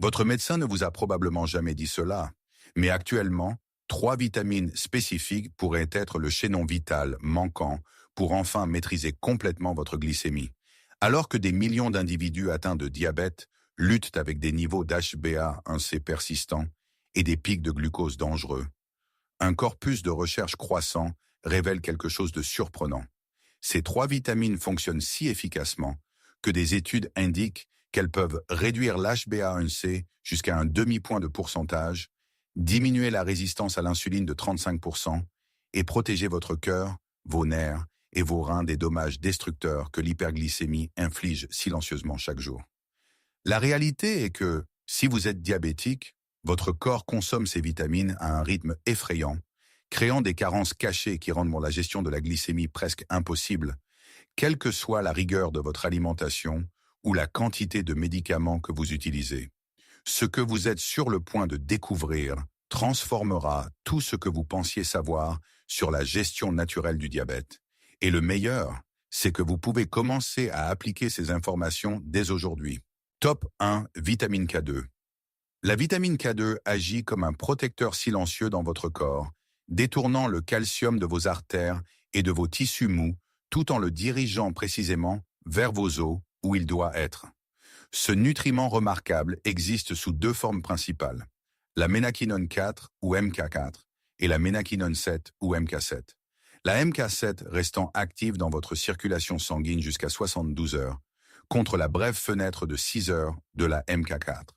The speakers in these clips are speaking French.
Votre médecin ne vous a probablement jamais dit cela, mais actuellement, 3 vitamines spécifiques pourraient être le chaînon vital manquant pour enfin maîtriser complètement votre glycémie. Alors que des millions d'individus atteints de diabète luttent avec des niveaux d'HbA1c persistants et des pics de glucose dangereux, un corpus de recherche croissant révèle quelque chose de surprenant. Ces 3 vitamines fonctionnent si efficacement que des études indiquent qu'elles peuvent réduire l'HbA1c jusqu'à un demi-point de pourcentage, diminuer la résistance à l'insuline de 35% et protéger votre cœur, vos nerfs et vos reins des dommages destructeurs que l'hyperglycémie inflige silencieusement chaque jour. La réalité est que, si vous êtes diabétique, votre corps consomme ces vitamines à un rythme effrayant, créant des carences cachées qui rendent la gestion de la glycémie presque impossible, quelle que soit la rigueur de votre alimentation ou la quantité de médicaments que vous utilisez. Ce que vous êtes sur le point de découvrir transformera tout ce que vous pensiez savoir sur la gestion naturelle du diabète. Et le meilleur, c'est que vous pouvez commencer à appliquer ces informations dès aujourd'hui. Top 1, vitamine K2. La vitamine K2 agit comme un protecteur silencieux dans votre corps, détournant le calcium de vos artères et de vos tissus mous, tout en le dirigeant précisément vers vos os où il doit être. Ce nutriment remarquable existe sous 2 formes principales, la ménaquinone 4 ou MK4 et la ménaquinone 7 ou MK7. La MK7 restant active dans votre circulation sanguine jusqu'à 72 heures, contre la brève fenêtre de 6 heures de la MK4.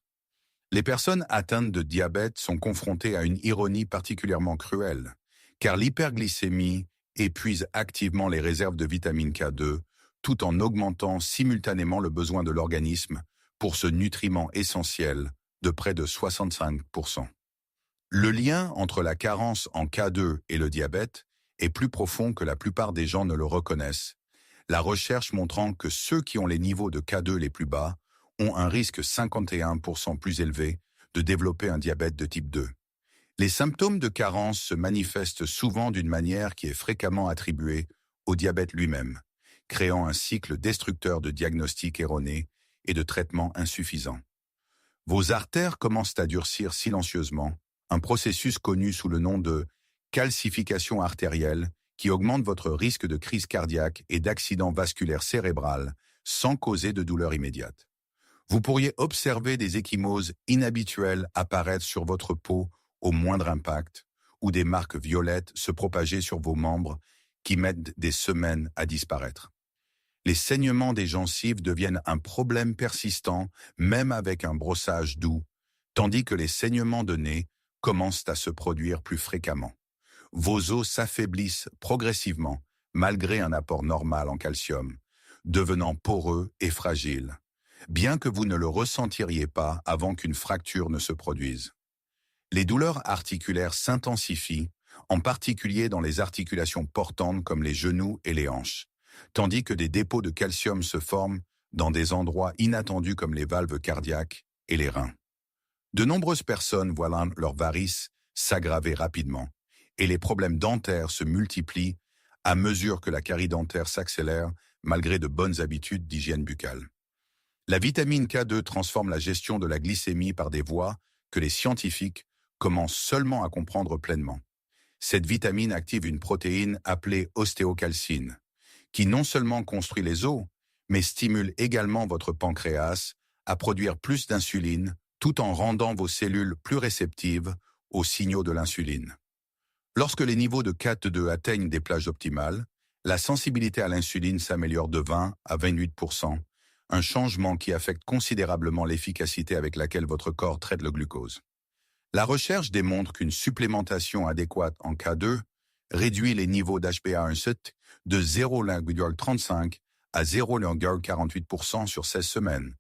Les personnes atteintes de diabète sont confrontées à une ironie particulièrement cruelle, car l'hyperglycémie épuise activement les réserves de vitamine K2, tout en augmentant simultanément le besoin de l'organisme pour ce nutriment essentiel de près de 65%. Le lien entre la carence en K2 et le diabète est plus profond que la plupart des gens ne le reconnaissent, la recherche montrant que ceux qui ont les niveaux de K2 les plus bas ont un risque 51% plus élevé de développer un diabète de type 2. Les symptômes de carence se manifestent souvent d'une manière qui est fréquemment attribuée au diabète lui-même, créant un cycle destructeur de diagnostics erronés et de traitements insuffisants. Vos artères commencent à durcir silencieusement, un processus connu sous le nom de calcification artérielle qui augmente votre risque de crise cardiaque et d'accident vasculaire cérébral sans causer de douleur immédiate. Vous pourriez observer des ecchymoses inhabituelles apparaître sur votre peau au moindre impact ou des marques violettes se propager sur vos membres qui mettent des semaines à disparaître. Les saignements des gencives deviennent un problème persistant même avec un brossage doux, tandis que les saignements de nez commencent à se produire plus fréquemment. Vos os s'affaiblissent progressivement malgré un apport normal en calcium, devenant poreux et fragiles, bien que vous ne le ressentiriez pas avant qu'une fracture ne se produise. Les douleurs articulaires s'intensifient, en particulier dans les articulations portantes comme les genoux et les hanches, tandis que des dépôts de calcium se forment dans des endroits inattendus comme les valves cardiaques et les reins. De nombreuses personnes voient leurs varices s'aggraver rapidement, et les problèmes dentaires se multiplient à mesure que la carie dentaire s'accélère malgré de bonnes habitudes d'hygiène buccale. La vitamine K2 transforme la gestion de la glycémie par des voies que les scientifiques commencent seulement à comprendre pleinement. Cette vitamine active une protéine appelée ostéocalcine, qui non seulement construit les os, mais stimule également votre pancréas à produire plus d'insuline tout en rendant vos cellules plus réceptives aux signaux de l'insuline. Lorsque les niveaux de K2 atteignent des plages optimales, la sensibilité à l'insuline s'améliore de 20 à 28%, un changement qui affecte considérablement l'efficacité avec laquelle votre corps traite le glucose. La recherche démontre qu'une supplémentation adéquate en K2 réduit les niveaux d'HbA1c de 0,35 à 0,48% sur 16 semaines,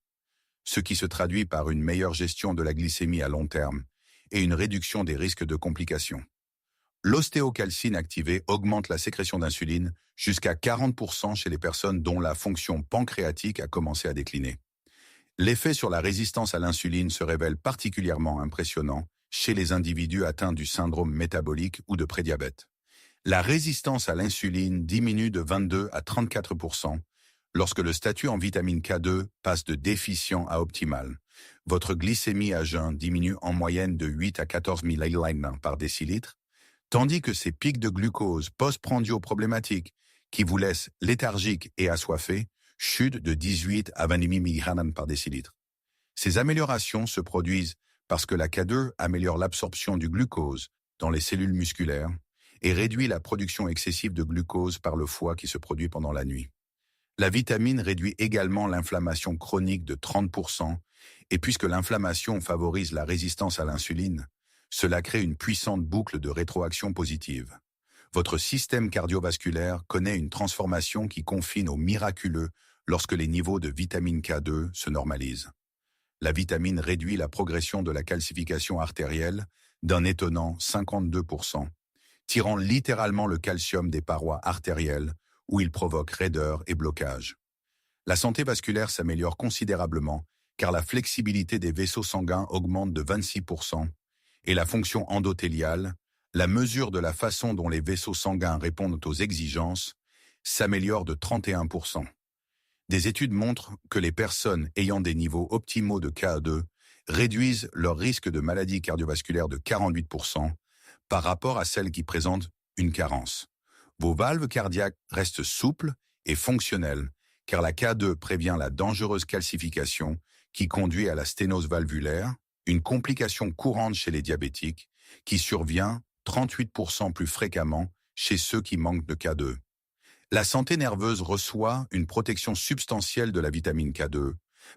ce qui se traduit par une meilleure gestion de la glycémie à long terme et une réduction des risques de complications. L'ostéocalcine activée augmente la sécrétion d'insuline jusqu'à 40% chez les personnes dont la fonction pancréatique a commencé à décliner. L'effet sur la résistance à l'insuline se révèle particulièrement impressionnant chez les individus atteints du syndrome métabolique ou de prédiabète. La résistance à l'insuline diminue de 22 à 34% lorsque le statut en vitamine K2 passe de déficient à optimal. votre glycémie à jeun diminue en moyenne de 8 à 14 ml par décilitre, tandis que ces pics de glucose postprandiaux problématiques qui vous laissent léthargique et assoiffé chutent de 18 à 20 mg par décilitre. Ces améliorations se produisent parce que la K2 améliore l'absorption du glucose dans les cellules musculaires et réduit la production excessive de glucose par le foie qui se produit pendant la nuit. La vitamine réduit également l'inflammation chronique de 30%, et puisque l'inflammation favorise la résistance à l'insuline, cela crée une puissante boucle de rétroaction positive. Votre système cardiovasculaire connaît une transformation qui confine au miraculeux lorsque les niveaux de vitamine K2 se normalisent. La vitamine réduit la progression de la calcification artérielle d'un étonnant 52%, tirant littéralement le calcium des parois artérielles où il provoque raideur et blocage. La santé vasculaire s'améliore considérablement car la flexibilité des vaisseaux sanguins augmente de 26% et la fonction endothéliale, la mesure de la façon dont les vaisseaux sanguins répondent aux exigences, s'améliore de 31%. Des études montrent que les personnes ayant des niveaux optimaux de Ka2 réduisent leur risque de maladie cardiovasculaire de 48% par rapport à celles qui présentent une carence. Vos valves cardiaques restent souples et fonctionnelles car la K2 prévient la dangereuse calcification qui conduit à la sténose valvulaire, une complication courante chez les diabétiques qui survient 38% plus fréquemment chez ceux qui manquent de K2. La santé nerveuse reçoit une protection substantielle de la vitamine K2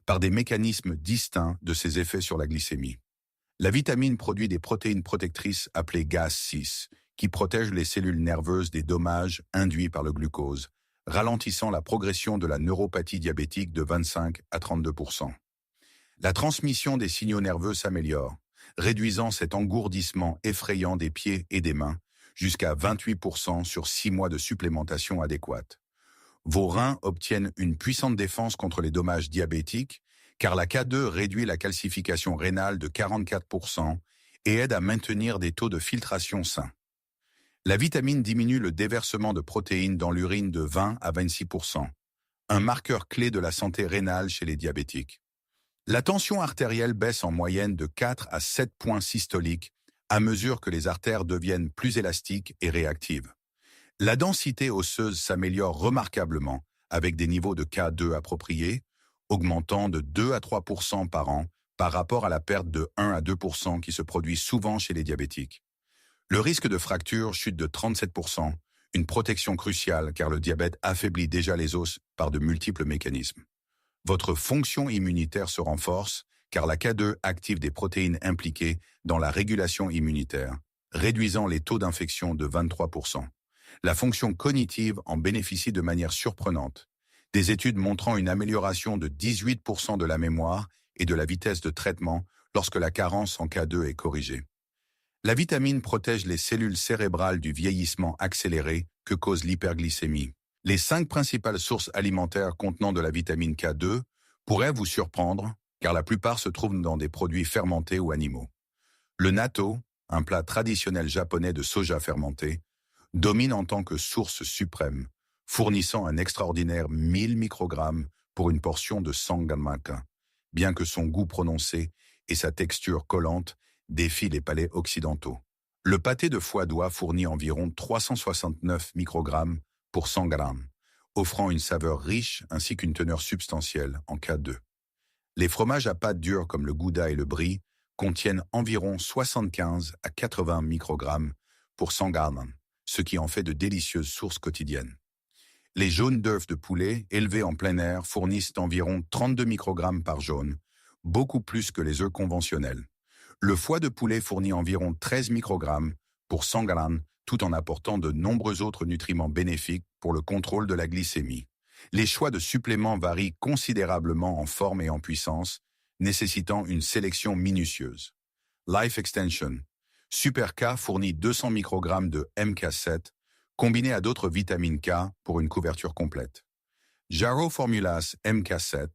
par des mécanismes distincts de ses effets sur la glycémie. La vitamine produit des protéines protectrices appelées GAS6 qui protègent les cellules nerveuses des dommages induits par le glucose, ralentissant la progression de la neuropathie diabétique de 25 à 32%. La transmission des signaux nerveux s'améliore, réduisant cet engourdissement effrayant des pieds et des mains jusqu'à 28% sur 6 mois de supplémentation adéquate. Vos reins obtiennent une puissante défense contre les dommages diabétiques car la K2 réduit la calcification rénale de 44% et aide à maintenir des taux de filtration sains. La vitamine diminue le déversement de protéines dans l'urine de 20 à 26%, un marqueur clé de la santé rénale chez les diabétiques. La tension artérielle baisse en moyenne de 4 à 7 points systoliques à mesure que les artères deviennent plus élastiques et réactives. La densité osseuse s'améliore remarquablement avec des niveaux de K2 appropriés, augmentant de 2 à 3% par an par rapport à la perte de 1 à 2% qui se produit souvent chez les diabétiques. Le risque de fracture chute de 37%, une protection cruciale car le diabète affaiblit déjà les os par de multiples mécanismes. Votre fonction immunitaire se renforce car la K2 active des protéines impliquées dans la régulation immunitaire, réduisant les taux d'infection de 23%. La fonction cognitive en bénéficie de manière surprenante, des études montrant une amélioration de 18% de la mémoire et de la vitesse de traitement lorsque la carence en K2 est corrigée. La vitamine protège les cellules cérébrales du vieillissement accéléré que cause l'hyperglycémie. Les 5 principales sources alimentaires contenant de la vitamine K2 pourraient vous surprendre, car la plupart se trouvent dans des produits fermentés ou animaux. Le natto, un plat traditionnel japonais de soja fermenté, domine en tant que source suprême, fournissant un extraordinaire 1000 microgrammes pour une portion de 100 grammes, bien que son goût prononcé et sa texture collante défient les palais occidentaux. Le pâté de foie d'oie fournit environ 369 microgrammes pour 100 grammes, offrant une saveur riche ainsi qu'une teneur substantielle en K2. Les fromages à pâte dure comme le gouda et le brie contiennent environ 75 à 80 microgrammes pour 100 grammes, ce qui en fait de délicieuses sources quotidiennes. Les jaunes d'œufs de poulet élevés en plein air fournissent environ 32 microgrammes par jaune, beaucoup plus que les œufs conventionnels. Le foie de poulet fournit environ 13 microgrammes pour 100 grammes, tout en apportant de nombreux autres nutriments bénéfiques pour le contrôle de la glycémie. Les choix de suppléments varient considérablement en forme et en puissance, nécessitant une sélection minutieuse. Life Extension. Super K fournit 200 microgrammes de MK7, combiné à d'autres vitamines K pour une couverture complète. Jarrow Formulas MK7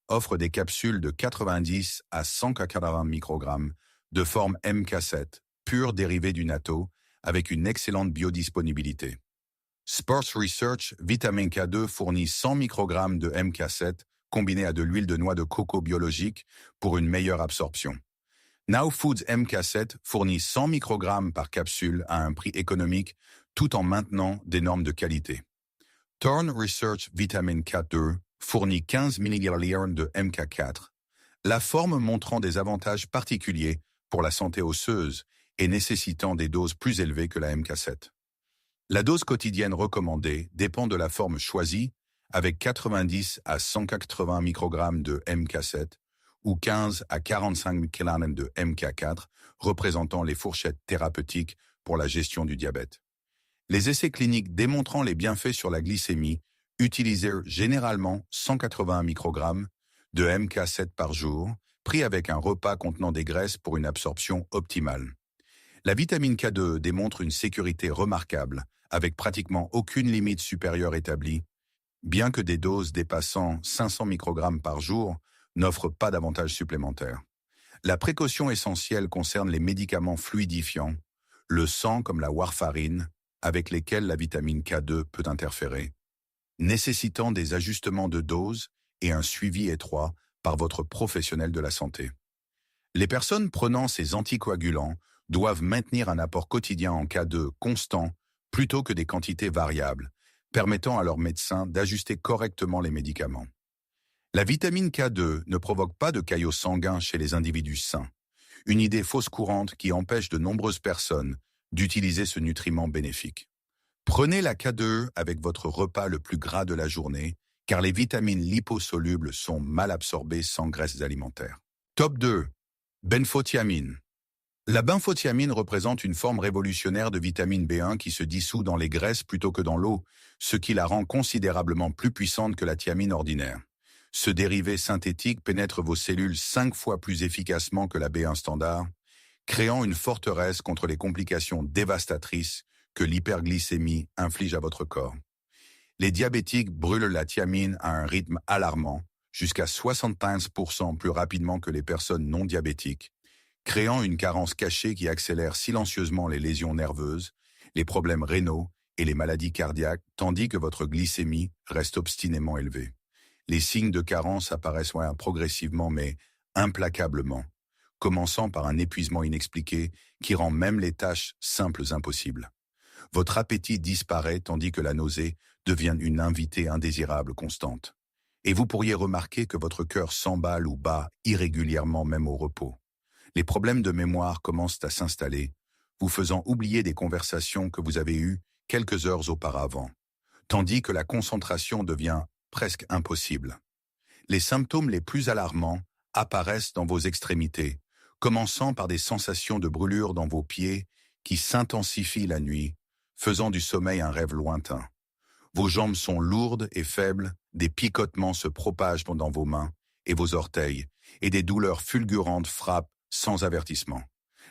offre des capsules de 90 à 180 microgrammes de forme MK7, pure dérivée du natto, avec une excellente biodisponibilité. Sports Research Vitamin K2 fournit 100 microgrammes de MK7 combinée à de l'huile de noix de coco biologique pour une meilleure absorption. Now Foods MK7 fournit 100 microgrammes par capsule à un prix économique tout en maintenant des normes de qualité. Thorne Research Vitamine K2 fournit 15 mg de MK4, la forme montrant des avantages particuliers pour la santé osseuse et nécessitant des doses plus élevées que la MK7. La dose quotidienne recommandée dépend de la forme choisie, avec 90 à 180 microgrammes de MK7 ou 15 à 45 microgrammes de MK4, représentant les fourchettes thérapeutiques pour la gestion du diabète. Les essais cliniques démontrant les bienfaits sur la glycémie utilisèrent généralement 180 microgrammes de MK7 par jour, pris avec un repas contenant des graisses pour une absorption optimale. La vitamine K2 démontre une sécurité remarquable, avec pratiquement aucune limite supérieure établie, bien que des doses dépassant 500 microgrammes par jour n'offrent pas d'avantages supplémentaires. La précaution essentielle concerne les médicaments fluidifiants, le sang comme la warfarine, avec lesquels la vitamine K2 peut interférer, nécessitant des ajustements de dose et un suivi étroit par votre professionnel de la santé. Les personnes prenant ces anticoagulants doivent maintenir un apport quotidien en K2 constant plutôt que des quantités variables, permettant à leur médecin d'ajuster correctement les médicaments. La vitamine K2 ne provoque pas de caillots sanguins chez les individus sains, une idée fausse courante qui empêche de nombreuses personnes d'utiliser ce nutriment bénéfique. Prenez la K2 avec votre repas le plus gras de la journée, car les vitamines liposolubles sont mal absorbées sans graisses alimentaires. Top 2. Benfothiamine. La benfothiamine représente une forme révolutionnaire de vitamine B1 qui se dissout dans les graisses plutôt que dans l'eau, ce qui la rend considérablement plus puissante que la thiamine ordinaire. Ce dérivé synthétique pénètre vos cellules 5 fois plus efficacement que la B1 standard, créant une forteresse contre les complications dévastatrices que l'hyperglycémie inflige à votre corps. Les diabétiques brûlent la thiamine à un rythme alarmant, jusqu'à 75% plus rapidement que les personnes non diabétiques, créant une carence cachée qui accélère silencieusement les lésions nerveuses, les problèmes rénaux et les maladies cardiaques, tandis que votre glycémie reste obstinément élevée. Les signes de carence apparaissent progressivement mais implacablement, commençant par un épuisement inexpliqué qui rend même les tâches simples impossibles. Votre appétit disparaît tandis que la nausée devient une invitée indésirable constante. Et vous pourriez remarquer que votre cœur s'emballe ou bat irrégulièrement même au repos. Les problèmes de mémoire commencent à s'installer, vous faisant oublier des conversations que vous avez eues quelques heures auparavant, tandis que la concentration devient presque impossible. Les symptômes les plus alarmants apparaissent dans vos extrémités, commençant par des sensations de brûlure dans vos pieds qui s'intensifient la nuit, faisant du sommeil un rêve lointain. Vos jambes sont lourdes et faibles, des picotements se propagent dans vos mains et vos orteils, et des douleurs fulgurantes frappent sans avertissement.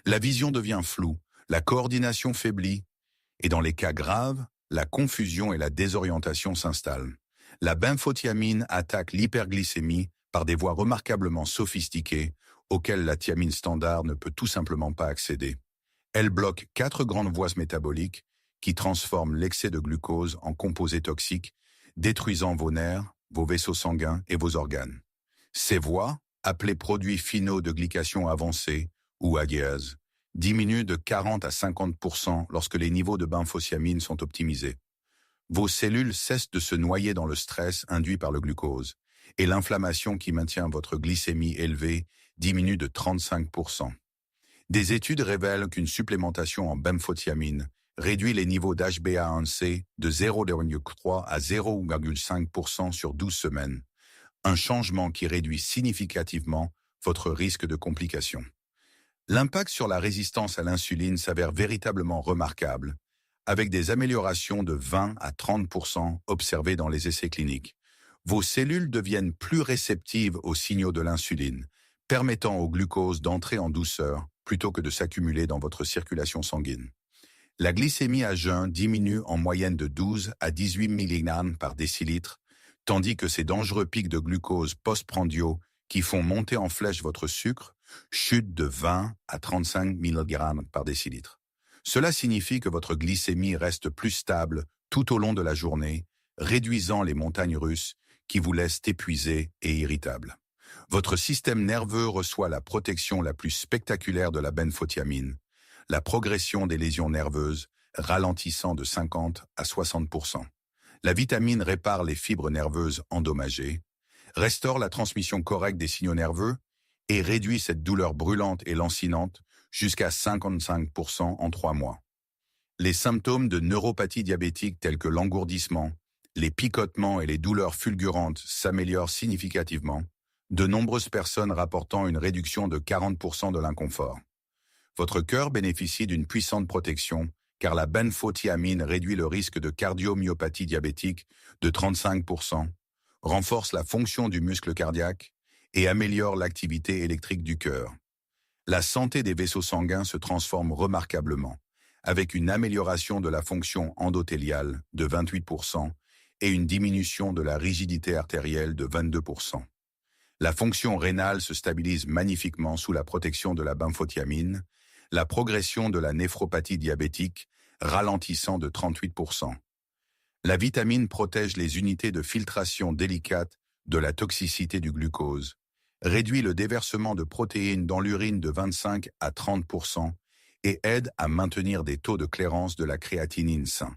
La vision devient floue, la coordination faiblit, et dans les cas graves, la confusion et la désorientation s'installent. La benfothiamine attaque l'hyperglycémie par des voies remarquablement sophistiquées auxquelles la thiamine standard ne peut tout simplement pas accéder. Elle bloque 4 grandes voies métaboliques qui transforment l'excès de glucose en composés toxiques, détruisant vos nerfs, vos vaisseaux sanguins et vos organes. Ces voies, appelées produits finaux de glycation avancée ou AGAs, diminuent de 40 à 50% lorsque les niveaux de benfothiamine sont optimisés. Vos cellules cessent de se noyer dans le stress induit par le glucose, et l'inflammation qui maintient votre glycémie élevée diminue de 35%. Des études révèlent qu'une supplémentation en benfothiamine réduit les niveaux d'HbA1c de 0,3 à 0,5% sur 12 semaines, un changement qui réduit significativement votre risque de complications. L'impact sur la résistance à l'insuline s'avère véritablement remarquable, avec des améliorations de 20 à 30% observées dans les essais cliniques. Vos cellules deviennent plus réceptives aux signaux de l'insuline, permettant au glucose d'entrer en douceur plutôt que de s'accumuler dans votre circulation sanguine. La glycémie à jeun diminue en moyenne de 12 à 18 mg par décilitre, tandis que ces dangereux pics de glucose postprandiaux qui font monter en flèche votre sucre chutent de 20 à 35 mg par décilitre. Cela signifie que votre glycémie reste plus stable tout au long de la journée, réduisant les montagnes russes qui vous laissent épuisé et irritable. Votre système nerveux reçoit la protection la plus spectaculaire de la benphotiamine, la progression des lésions nerveuses ralentissant de 50 à 60%. La vitamine répare les fibres nerveuses endommagées, restaure la transmission correcte des signaux nerveux et réduit cette douleur brûlante et lancinante jusqu'à 55% en 3 mois. Les symptômes de neuropathie diabétique tels que l'engourdissement, les picotements et les douleurs fulgurantes s'améliorent significativement, de nombreuses personnes rapportant une réduction de 40% de l'inconfort. Votre cœur bénéficie d'une puissante protection car la benphotiamine réduit le risque de cardiomyopathie diabétique de 35%, renforce la fonction du muscle cardiaque et améliore l'activité électrique du cœur. La santé des vaisseaux sanguins se transforme remarquablement, avec une amélioration de la fonction endothéliale de 28% et une diminution de la rigidité artérielle de 22%. La fonction rénale se stabilise magnifiquement sous la protection de la benphotiamine, la progression de la néphropathie diabétique ralentissant de 38%. La vitamine protège les unités de filtration délicates de la toxicité du glucose, réduit le déversement de protéines dans l'urine de 25 à 30% et aide à maintenir des taux de clairance de la créatinine sains.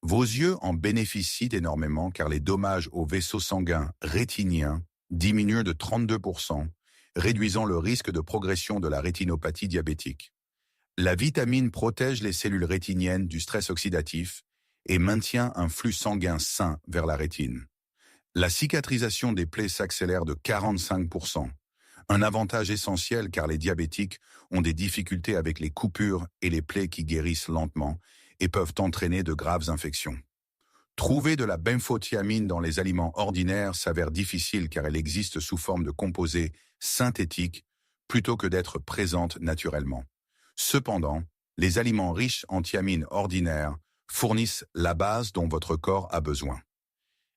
Vos yeux en bénéficient énormément car les dommages aux vaisseaux sanguins rétiniens diminuent de 32%, réduisant le risque de progression de la rétinopathie diabétique. La vitamine protège les cellules rétiniennes du stress oxydatif et maintient un flux sanguin sain vers la rétine. La cicatrisation des plaies s'accélère de 45%, un avantage essentiel car les diabétiques ont des difficultés avec les coupures et les plaies qui guérissent lentement et peuvent entraîner de graves infections. Trouver de la benphotiamine dans les aliments ordinaires s'avère difficile car elle existe sous forme de composés synthétiques plutôt que d'être présente naturellement. Cependant, les aliments riches en thiamine ordinaires fournissent la base dont votre corps a besoin.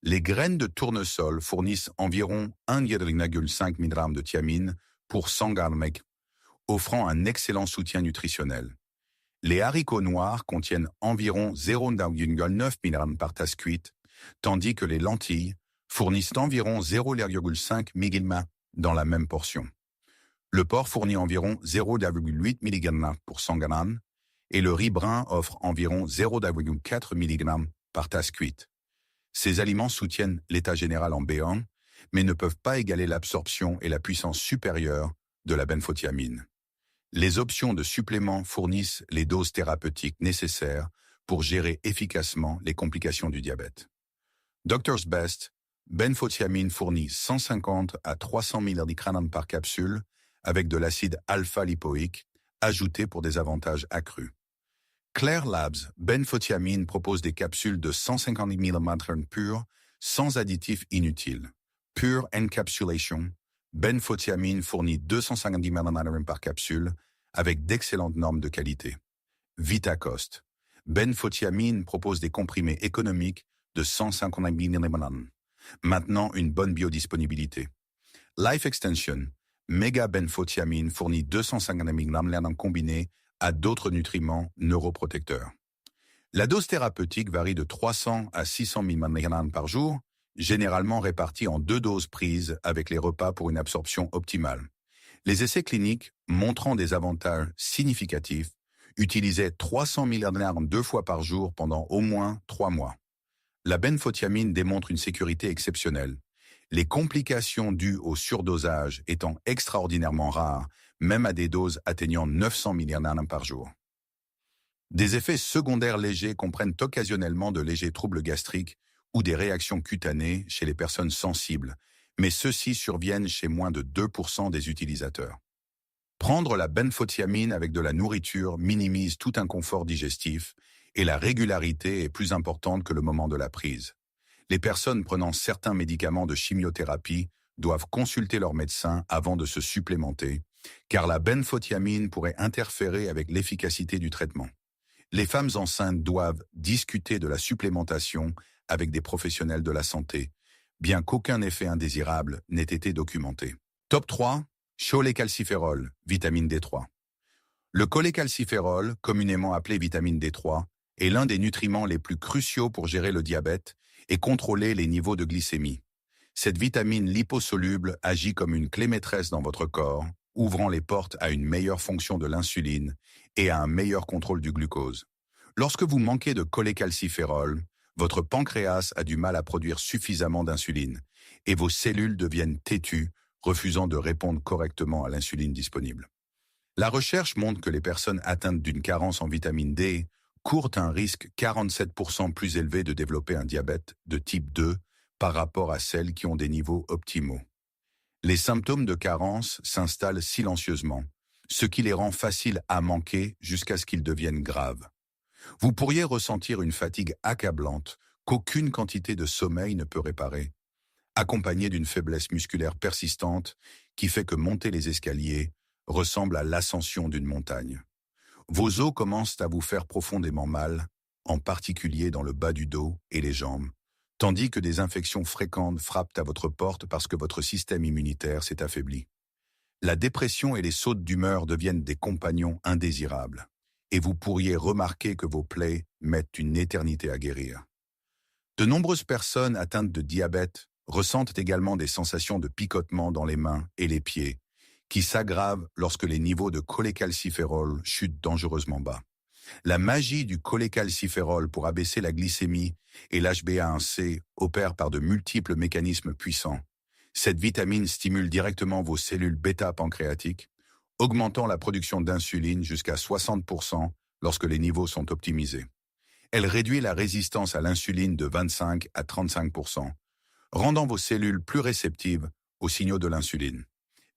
Les graines de tournesol fournissent environ 1,5 mg de thiamine pour 100 g, offrant un excellent soutien nutritionnel. Les haricots noirs contiennent environ 0,9 mg par tasse cuite, tandis que les lentilles fournissent environ 0,5 mg dans la même portion. Le porc fournit environ 0,8 mg pour 100 g et le riz brun offre environ 0,4 mg par tasse cuite. Ces aliments soutiennent l'état général en B1, mais ne peuvent pas égaler l'absorption et la puissance supérieure de la benphotiamine. Les options de suppléments fournissent les doses thérapeutiques nécessaires pour gérer efficacement les complications du diabète. Doctor's Best, benphotiamine fournit 150 à 300 mg par capsule avec de l'acide alpha-lipoïque ajouté pour des avantages accrus. Claire Labs, benphotiamine propose des capsules de 150 mg pures sans additifs inutiles. Pure Encapsulation, benphotiamine fournit 250 mg par capsule avec d'excellentes normes de qualité. Vitacost, benphotiamine propose des comprimés économiques de 150 mg. Maintenant une bonne biodisponibilité. Life Extension, Mega benphotiamine fournit 250 mg combinés à d'autres nutriments neuroprotecteurs. La dose thérapeutique varie de 300 à 600 mg par jour, généralement répartie en 2 doses prises avec les repas pour une absorption optimale. Les essais cliniques, montrant des avantages significatifs, utilisaient 300 mg 2 fois par jour pendant au moins 3 mois. La benphotiamine démontre une sécurité exceptionnelle, les complications dues au surdosage étant extraordinairement rares, même à des doses atteignant 900 mg par jour. Des effets secondaires légers comprennent occasionnellement de légers troubles gastriques ou des réactions cutanées chez les personnes sensibles, mais ceux-ci surviennent chez moins de 2% des utilisateurs. Prendre la benphotiamine avec de la nourriture minimise tout inconfort digestif et la régularité est plus importante que le moment de la prise. Les personnes prenant certains médicaments de chimiothérapie doivent consulter leur médecin avant de se supplémenter, car la benphotiamine pourrait interférer avec l'efficacité du traitement. Les femmes enceintes doivent discuter de la supplémentation avec des professionnels de la santé, bien qu'aucun effet indésirable n'ait été documenté. Top 3, cholécalciférol, vitamine D3. Le cholécalciférol, communément appelé vitamine D3, est l'un des nutriments les plus cruciaux pour gérer le diabète et contrôler les niveaux de glycémie. Cette vitamine liposoluble agit comme une clé maîtresse dans votre corps, ouvrant les portes à une meilleure fonction de l'insuline et à un meilleur contrôle du glucose. Lorsque vous manquez de cholécalciférol, votre pancréas a du mal à produire suffisamment d'insuline et vos cellules deviennent têtues, refusant de répondre correctement à l'insuline disponible. La recherche montre que les personnes atteintes d'une carence en vitamine D courent un risque 47% plus élevé de développer un diabète de type 2 par rapport à celles qui ont des niveaux optimaux. Les symptômes de carence s'installent silencieusement, ce qui les rend faciles à manquer jusqu'à ce qu'ils deviennent graves. Vous pourriez ressentir une fatigue accablante qu'aucune quantité de sommeil ne peut réparer, accompagnée d'une faiblesse musculaire persistante qui fait que monter les escaliers ressemble à l'ascension d'une montagne. Vos os commencent à vous faire profondément mal, en particulier dans le bas du dos et les jambes, tandis que des infections fréquentes frappent à votre porte parce que votre système immunitaire s'est affaibli. La dépression et les sautes d'humeur deviennent des compagnons indésirables, et vous pourriez remarquer que vos plaies mettent une éternité à guérir. De nombreuses personnes atteintes de diabète ressentent également des sensations de picotement dans les mains et les pieds, qui s'aggravent lorsque les niveaux de cholécalciférol chutent dangereusement bas. La magie du cholécalciférol pour abaisser la glycémie et l'HbA1c opère par de multiples mécanismes puissants. Cette vitamine stimule directement vos cellules bêta-pancréatiques, augmentant la production d'insuline jusqu'à 60% lorsque les niveaux sont optimisés. Elle réduit la résistance à l'insuline de 25 à 35%, rendant vos cellules plus réceptives aux signaux de l'insuline.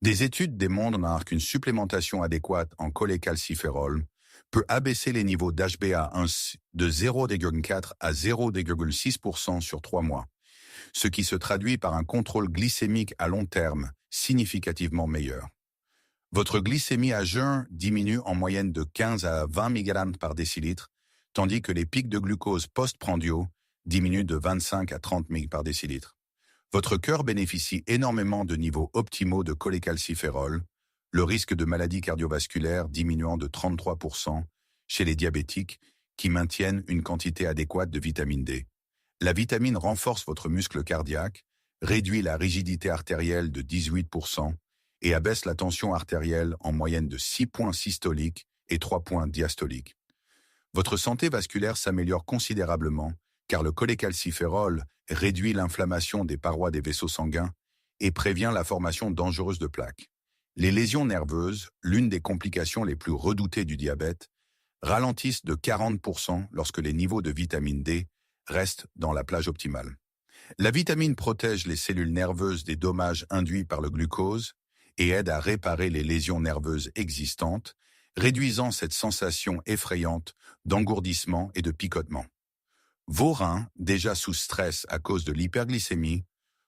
Des études démontrent qu'une supplémentation adéquate en cholécalciférol peut abaisser les niveaux d'HbA1c de 0,4 à 0,6% sur 3 mois, ce qui se traduit par un contrôle glycémique à long terme significativement meilleur. Votre glycémie à jeun diminue en moyenne de 15 à 20 mg par décilitre, tandis que les pics de glucose post-prandiaux diminuent de 25 à 30 mg par décilitre. Votre cœur bénéficie énormément de niveaux optimaux de cholécalciférol, le risque de maladies cardiovasculaires diminuant de 33% chez les diabétiques qui maintiennent une quantité adéquate de vitamine D. La vitamine renforce votre muscle cardiaque, réduit la rigidité artérielle de 18% et abaisse la tension artérielle en moyenne de 6 points systoliques et 3 points diastoliques. Votre santé vasculaire s'améliore considérablement car le cholécalciférol réduit l'inflammation des parois des vaisseaux sanguins et prévient la formation dangereuse de plaques. Les lésions nerveuses, l'une des complications les plus redoutées du diabète, ralentissent de 40% lorsque les niveaux de vitamine D restent dans la plage optimale. La vitamine protège les cellules nerveuses des dommages induits par le glucose et aide à réparer les lésions nerveuses existantes, réduisant cette sensation effrayante d'engourdissement et de picotement. Vos reins, déjà sous stress à cause de l'hyperglycémie,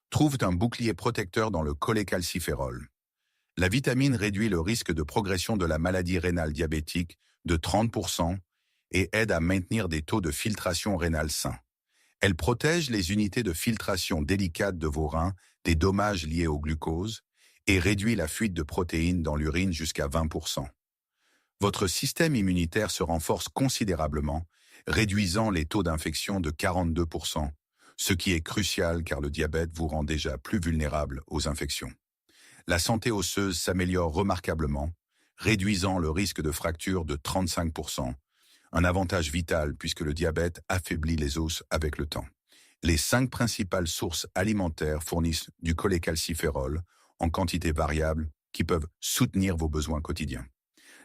trouvent un bouclier protecteur dans le cholécalciférol. La vitamine réduit le risque de progression de la maladie rénale diabétique de 30% et aide à maintenir des taux de filtration rénale sains. Elle protège les unités de filtration délicates de vos reins des dommages liés au glucose et réduit la fuite de protéines dans l'urine jusqu'à 20%. Votre système immunitaire se renforce considérablement, réduisant les taux d'infection de 42%, ce qui est crucial car le diabète vous rend déjà plus vulnérable aux infections. La santé osseuse s'améliore remarquablement, réduisant le risque de fracture de 35%, un avantage vital puisque le diabète affaiblit les os avec le temps. Les 5 principales sources alimentaires fournissent du cholécalciférol en quantité variable qui peuvent soutenir vos besoins quotidiens.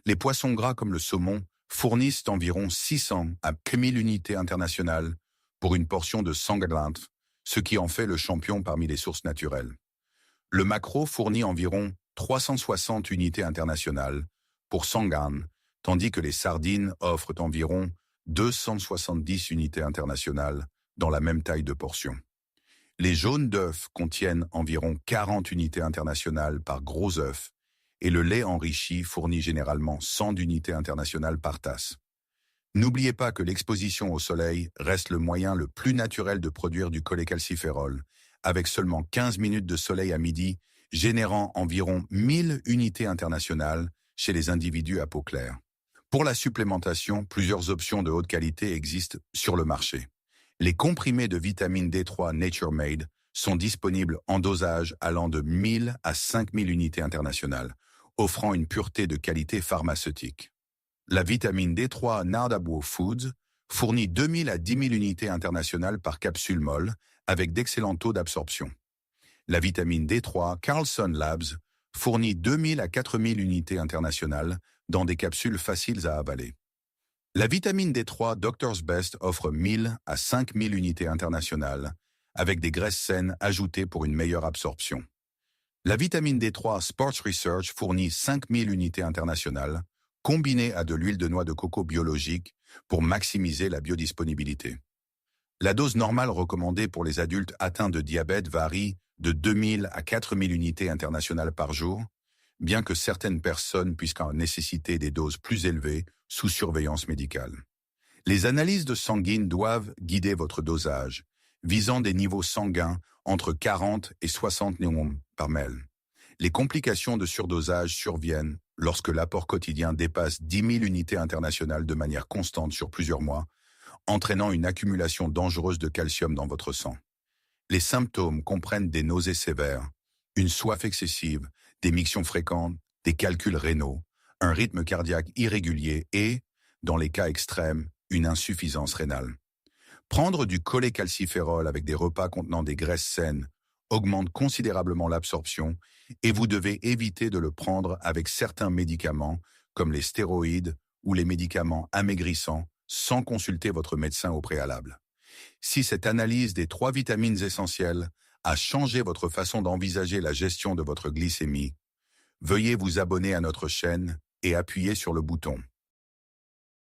Les poissons gras comme le saumon fournissent environ 600 à 1000 unités internationales pour une portion de 100 grammes, ce qui en fait le champion parmi les sources naturelles. Le maquereau fournit environ 360 unités internationales pour 100 grammes, tandis que les sardines offrent environ 270 unités internationales dans la même taille de portion. Les jaunes d'œufs contiennent environ 40 unités internationales par gros œuf, et le lait enrichi fournit généralement 100 unités internationales par tasse. N'oubliez pas que l'exposition au soleil reste le moyen le plus naturel de produire du cholécalciférol, avec seulement 15 minutes de soleil à midi, générant environ 1000 unités internationales chez les individus à peau claire. Pour la supplémentation, plusieurs options de haute qualité existent sur le marché. Les comprimés de vitamine D3 Nature Made sont disponibles en dosage allant de 1000 à 5000 unités internationales, offrant une pureté de qualité pharmaceutique. La vitamine D3 Nardabo Foods fournit 2000 à 10 000 unités internationales par capsule molle avec d'excellents taux d'absorption. La vitamine D3 Carlson Labs fournit 2000 à 4000 unités internationales dans des capsules faciles à avaler. La vitamine D3 Doctor's Best offre 1000 à 5000 unités internationales avec des graisses saines ajoutées pour une meilleure absorption. La vitamine D3 Sports Research fournit 5000 unités internationales combinées à de l'huile de noix de coco biologique pour maximiser la biodisponibilité. La dose normale recommandée pour les adultes atteints de diabète varie de 2000 à 4000 unités internationales par jour, bien que certaines personnes puissent en nécessiter des doses plus élevées sous surveillance médicale. Les analyses de sanguine doivent guider votre dosage, visant des niveaux sanguins entre 40 et 60 néomes par ml. Les complications de surdosage surviennent lorsque l'apport quotidien dépasse 10 000 unités internationales de manière constante sur plusieurs mois, entraînant une accumulation dangereuse de calcium dans votre sang. Les symptômes comprennent des nausées sévères, une soif excessive, des mictions fréquentes, des calculs rénaux, un rythme cardiaque irrégulier et, dans les cas extrêmes, une insuffisance rénale. Prendre du cholécalciférol avec des repas contenant des graisses saines augmente considérablement l'absorption et vous devez éviter de le prendre avec certains médicaments comme les stéroïdes ou les médicaments amaigrissants sans consulter votre médecin au préalable. Si cette analyse des 3 vitamines essentielles a changé votre façon d'envisager la gestion de votre glycémie, veuillez vous abonner à notre chaîne et appuyer sur le bouton